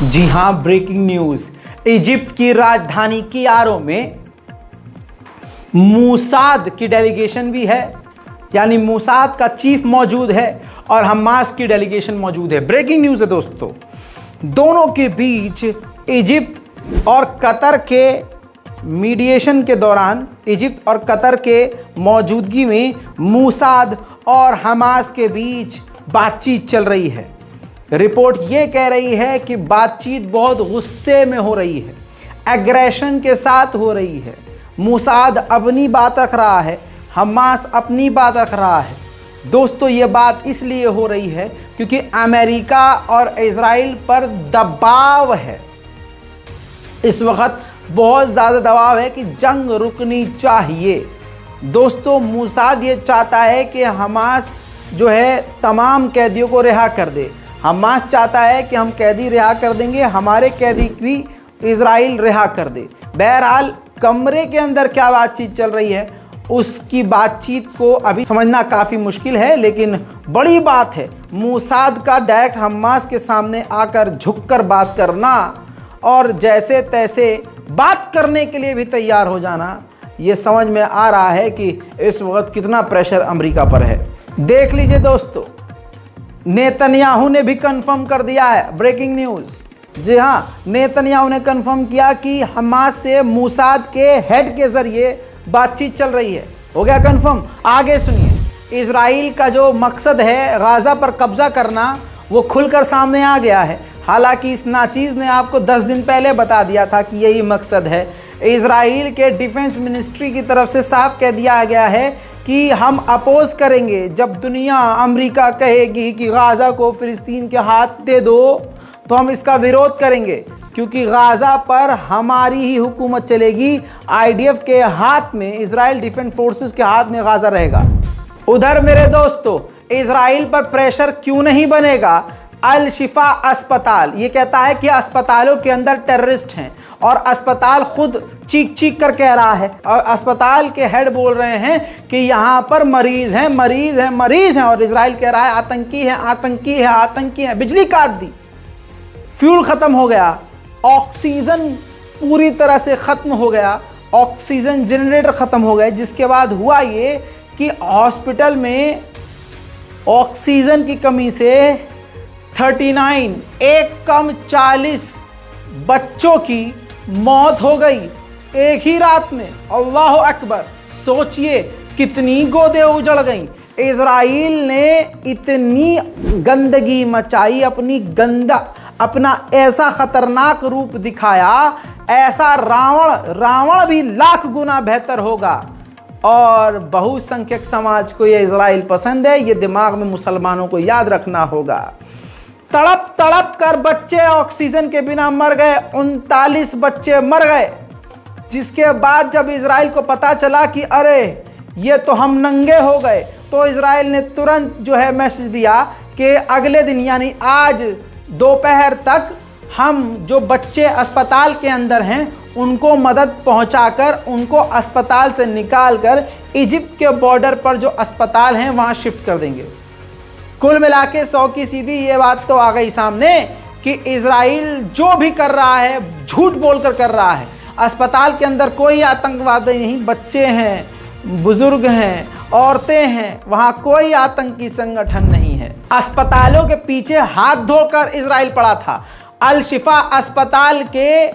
जी हां, breaking news. Egypt की राजधानी कियारो में मूसाद की डेलीगेशन भी है, यानी मूसाद का चीफ मौजूद है और हमास की डेलीगेशन मौजूद है। ब्रेकिंग न्यूज है दोस्तों। दोनों के बीच इजिप्ट और कतर के मीडिएशन के दौरान, इजिप्ट और कतर के मौजूदगी में मूसाद और हमास के बीच बातचीत चल रही है। रिपोर्ट ये कह रही है कि बातचीत बहुत गुस्से में हो रही है, एग्रेशन के साथ हो रही है। मूसाद अपनी बात रख रहा है, हमास अपनी बात रख रहा है। दोस्तों, ये बात इसलिए हो रही है क्योंकि अमेरिका और इजराइल पर दबाव है। इस वक्त बहुत ज़्यादा दबाव है कि जंग रुकनी चाहिए। दोस्तों, मूसाद ये चाहता है कि हमास जो है तमाम कैदियों को रिहा कर दे। हमास चाहता है कि हम कैदी रिहा कर देंगे, हमारे कैदी भी इजराइल रिहा कर दे। बहरहाल कमरे के अंदर क्या बातचीत चल रही है, उसकी बातचीत को अभी समझना काफ़ी मुश्किल है, लेकिन बड़ी बात है मूसाद का डायरेक्ट हमास के सामने आकर झुककर बात करना और जैसे तैसे बात करने के लिए भी तैयार हो जाना। ये समझ में आ रहा है कि इस वक्त कितना प्रेशर अमेरिका पर है। देख लीजिए दोस्तों, नेतन्याहू ने भी कंफर्म कर दिया है। Breaking news. जी हाँ, नेतन्याहू ने कंफर्म किया कि हमास से मूसाद के हेड के जरिए बातचीत चल रही है। हो गया कंफर्म। आगे सुनिए, इजराइल का जो मकसद है गाजा पर कब्जा करना, वो खुलकर सामने आ गया है। हालांकि इस नाचीज़ ने आपको 10 दिन पहले बता दिया था कि यही मकसद है। इजराइल के डिफेंस मिनिस्ट्री की तरफ से साफ कह दिया गया है कि हम अपोज करेंगे जब दुनिया, अमेरिका कहेगी कि गाजा को फिलिस्तीन के हाथ दे दो, तो हम इसका विरोध करेंगे, क्योंकि गाजा पर हमारी ही हुकूमत चलेगी। आईडीएफ के हाथ में, इजराइल डिफेंस फोर्सेस के हाथ में गाजा रहेगा। उधर मेरे दोस्तों, इजराइल पर प्रेशर क्यों नहीं बनेगा? अल शिफा अस्पताल ये कहता है कि अस्पतालों के अंदर टेररिस्ट हैं और अस्पताल खुद चीख चीख कर कह रहा है, और अस्पताल के हेड बोल रहे हैं कि यहाँ पर मरीज हैं, मरीज हैं, मरीज हैं, और इजराइल कह रहा है आतंकी है, आतंकी है, आतंकी है। बिजली काट दी, फ्यूल ख़त्म हो गया, ऑक्सीजन पूरी तरह से ख़त्म हो गया, ऑक्सीजन जनरेटर ख़त्म हो गए। जिसके बाद हुआ ये कि हॉस्पिटल में ऑक्सीजन की कमी से 39, एक कम 40 बच्चों की मौत हो गई एक ही रात में। अल्लाह अकबर। सोचिए कितनी गोदे उजड़ गई। इजराइल ने इतनी गंदगी मचाई, अपना ऐसा खतरनाक रूप दिखाया, ऐसा रावण भी लाख गुना बेहतर होगा। और बहुसंख्यक समाज को यह इजराइल पसंद है, ये दिमाग में मुसलमानों को याद रखना होगा। तड़प तड़प कर बच्चे ऑक्सीजन के बिना मर गए, 39 बच्चे मर गए। जिसके बाद जब इजराइल को पता चला कि अरे ये तो हम नंगे हो गए, तो इजराइल ने तुरंत जो है मैसेज दिया कि अगले दिन यानी आज दोपहर तक हम जो बच्चे अस्पताल के अंदर हैं उनको मदद पहुंचाकर उनको अस्पताल से निकालकर इजिप्ट के बॉर्डर पर जो अस्पताल हैं वहां शिफ्ट कर देंगे। कुल मिला के 100 की सीधी ये बात तो आ गई सामने कि इजराइल जो भी कर रहा है झूठ बोलकर कर रहा है। अस्पताल के अंदर कोई आतंकवादी नहीं, बच्चे हैं, बुजुर्ग हैं, औरतें हैं, वहां कोई आतंकी संगठन नहीं है। अस्पतालों के पीछे हाथ धोकर इजराइल पड़ा था। अल शिफा अस्पताल के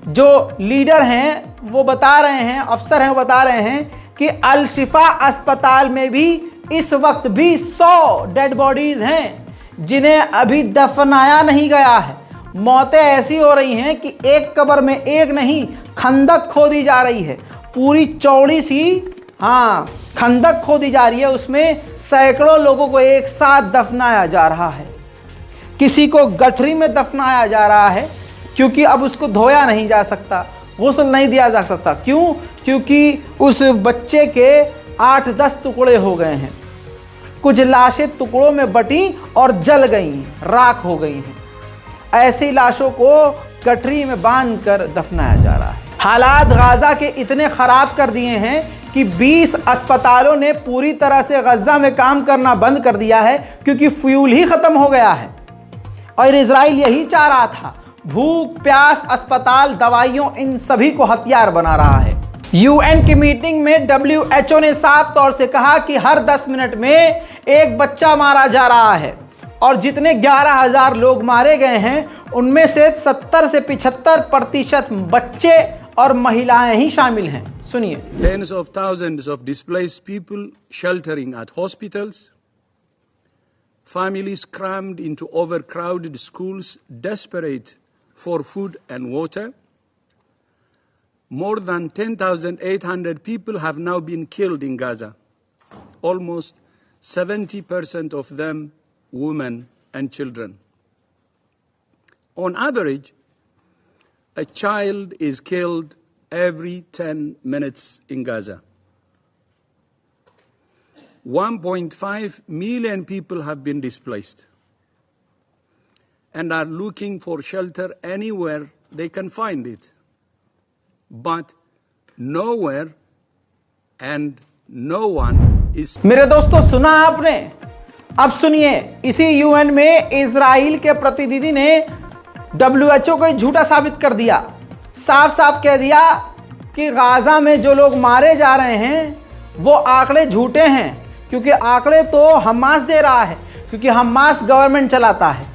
जो लीडर हैं वो बता रहे हैं, अफसर हैं वो बता रहे हैं कि अल शिफा अस्पताल में भी इस वक्त भी 100 डेड बॉडीज हैं जिन्हें अभी दफनाया नहीं गया है। मौतें ऐसी हो रही हैं कि एक कब्र में एक नहीं, खंदक खोदी जा रही है, पूरी चौड़ी सी खंदक खोदी जा रही है, उसमें सैकड़ों लोगों को एक साथ दफनाया जा रहा है। किसी को गठरी में दफनाया जा रहा है, क्योंकि अब उसको धोया नहीं जा सकता, गुस्ल नहीं दिया जा सकता। क्यों? क्योंकि उस बच्चे के 8-10 टुकड़े हो गए हैं। कुछ लाशें टुकड़ों में बटी और जल गई, राख हो गई हैं। ऐसी लाशों को गठरी में बांधकर दफनाया जा रहा है। हालात गाजा के इतने खराब कर दिए हैं कि 20 अस्पतालों ने पूरी तरह से गजा में काम करना बंद कर दिया है, क्योंकि फ्यूल ही खत्म हो गया है। और इजराइल यही चाह रहा था। भूख, प्यास, अस्पताल, दवाइयों, इन सभी को हथियार बना रहा है। यूएन की मीटिंग में WHO ने साफ तौर से कहा कि हर 10 मिनट में एक बच्चा मारा जा रहा है और जितने 11,000 लोग मारे गए हैं उनमें से 70 से 75% बच्चे और महिलाएं ही शामिल हैं। सुनिए। Tens of thousands of displaced people sheltering at hospitals, families crammed into overcrowded schools, desperate for food and water. More than 10,800 people have now been killed in Gaza. Almost 70% of them women and children. On average, a child is killed every 10 minutes in Gaza. 1.5 million people have been displaced and are looking for shelter anywhere they can find it. But nowhere and no one is. मेरे दोस्तों, सुना आपने? अब सुनिए। इसी UN में Israel के प्रतिनिधि ने WHO को झूठा साबित कर दिया। साफ साफ कह दिया कि गाजा में जो लोग मारे जा रहे हैं वो आंकड़े झूठे हैं, क्योंकि आंकड़े तो हमास दे रहा है, क्योंकि हमास गवर्नमेंट चलाता है।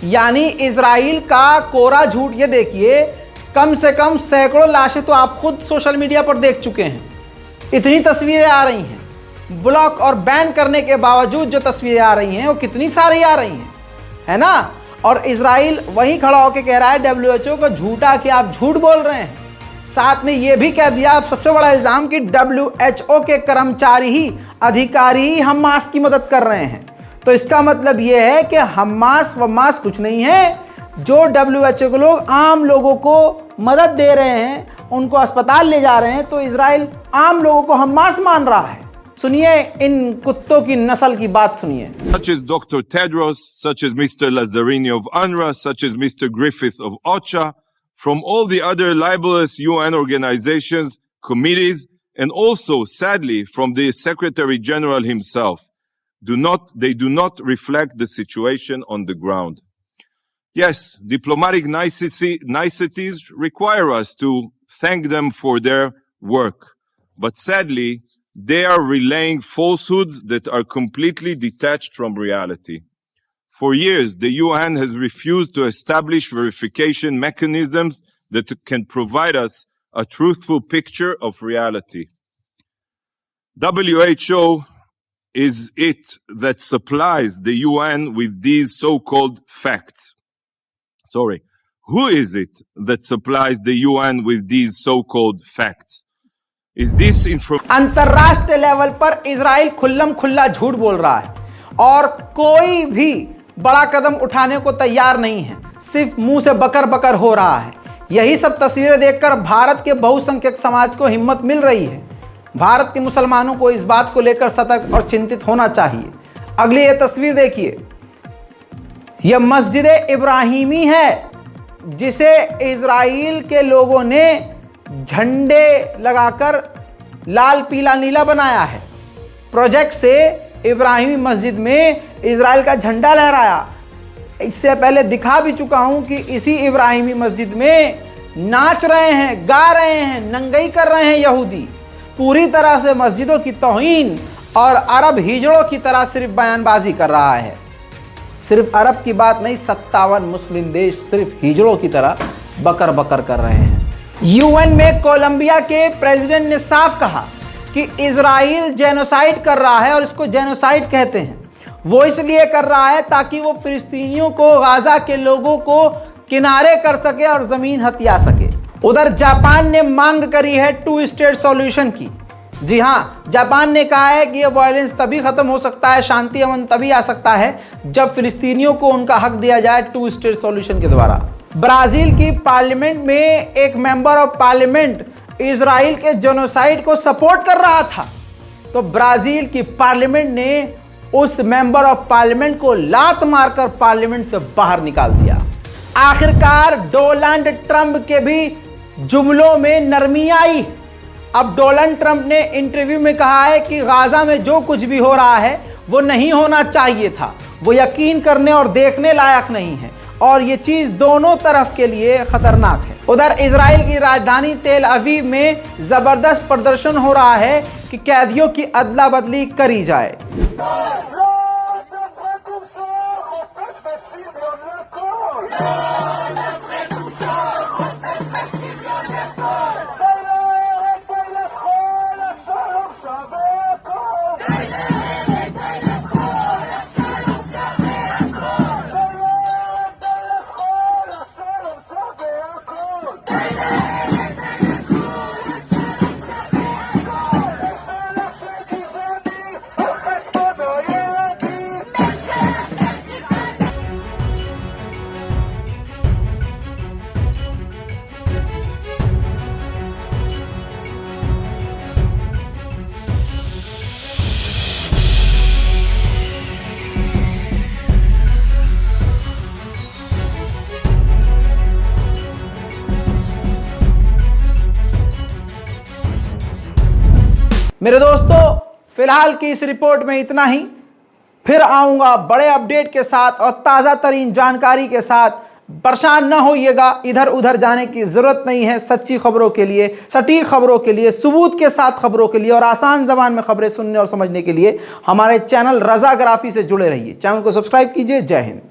यानी इजराइल का कोरा झूठ। ये देखिए, कम से कम सैकड़ों लाशें तो आप खुद सोशल मीडिया पर देख चुके हैं। इतनी तस्वीरें आ रही हैं। ब्लॉक और बैन करने के बावजूद जो तस्वीरें आ रही हैं वो कितनी सारी आ रही हैं, है ना। और इजराइल वहीं खड़ा होकर कह रहा है WHO को झूठा कि आप झूठ बोल रहे हैं। साथ में ये भी कह दिया, सबसे बड़ा इल्जाम, कि WHO के कर्मचारी ही, अधिकारी ही हमास की मदद कर रहे हैं। तो इसका मतलब ये है कि हमास वमास कुछ नहीं है। जो WHO के लोग आम लोगों को मदद दे रहे हैं, उनको अस्पताल ले जा रहे हैं, तो इजराइल आम लोगों को हमास मान रहा है। सुनिए इन कुत्तों की नस्ल की बात सुनिए। Such as Dr. Tedros, such as Mr. Lazzarini of UNRWA, such as Mr. Griffith of OCHA, from all the other libelous UN organizations, committees, and also, sadly, from the Secretary General himself. They do not reflect the situation on the ground. Yes, diplomatic niceties require us to thank them for their work, but sadly, they are relaying falsehoods that are completely detached from reality. For years, the UN has refused to establish verification mechanisms that can provide us a truthful picture of reality. WHO is it that supplies the UN with these so-called facts. Sorry, who is it that supplies the UN with these so-called facts? Is this information? अंतरराष्ट्रीय level पर Israel खुल्लम खुल्ला झूठ बोल रहा है और कोई भी बड़ा कदम उठाने को तैयार नहीं है, सिर्फ मुंह से बकर बकर हो रहा है। यही सब तस्वीरें देखकर भारत के बहुसंख्यक समाज को हिम्मत मिल रही है। भारत के मुसलमानों को इस बात को लेकर सतर्क और चिंतित होना चाहिए। अगली ये तस्वीर देखिए, यह मस्जिद इब्राहिमी है जिसे इजराइल के लोगों ने झंडे लगाकर लाल पीला नीला बनाया है। प्रोजेक्ट से इब्राहिमी मस्जिद में इजराइल का झंडा लहराया। इससे पहले दिखा भी चुका हूं कि इसी इब्राहिमी मस्जिद में नाच रहे हैं, गा रहे हैं, नंगई कर रहे हैं यहूदी। पूरी तरह से मस्जिदों की तौहीन और अरब हिजड़ों की तरह सिर्फ बयानबाजी कर रहा है। सिर्फ अरब की बात नहीं, 57 मुस्लिम देश सिर्फ हिजड़ों की तरह बकर बकर कर रहे हैं। यूएन में कोलंबिया के प्रेसिडेंट ने साफ कहा कि इजराइल जेनोसाइड कर रहा है और इसको जेनोसाइड कहते हैं। वो इसलिए कर रहा है ताकि वो फिलिस्तीनियों को, गाजा के लोगों को किनारे कर सके और जमीन हथिया सके। उधर जापान ने मांग करी है 2 स्टेट सॉल्यूशन की। जी हाँ, जापान ने कहा है कि यह वायलेंस तभी खत्म हो सकता है, शांति अमन तभी आ सकता है जब फिलिस्तीनियों को उनका हक दिया जाए 2 स्टेट सॉल्यूशन के द्वारा। ब्राजील की पार्लियामेंट में एक मेंबर ऑफ पार्लियामेंट इजराइल के जेनोसाइड को सपोर्ट कर रहा था, तो ब्राजील की पार्लियामेंट ने उस मेंबर ऑफ पार्लियामेंट को लात मारकर पार्लियामेंट से बाहर निकाल दिया। आखिरकार डोनाल्ड ट्रंप के भी जुमलों में नरमी आई। अब डोनाल्ड ट्रंप ने इंटरव्यू में कहा है कि गाजा में जो कुछ भी हो रहा है वो नहीं होना चाहिए था, वो यकीन करने और देखने लायक नहीं है। और ये चीज दोनों तरफ के लिए खतरनाक है। उधर इजराइल की राजधानी तेल अवीव में जबरदस्त प्रदर्शन हो रहा है कि कैदियों की अदला बदली करी जाए। मेरे दोस्तों, फिलहाल की इस रिपोर्ट में इतना ही। फिर आऊंगा बड़े अपडेट के साथ और ताज़ा तरीन जानकारी के साथ। परेशान ना होइएगा, इधर उधर जाने की जरूरत नहीं है। सच्ची खबरों के लिए, सटीक खबरों के लिए, सबूत के साथ खबरों के लिए और आसान जबान में खबरें सुनने और समझने के लिए हमारे चैनल रजा ग्राफी से जुड़े रहिए। चैनल को सब्सक्राइब कीजिए। जय हिंद।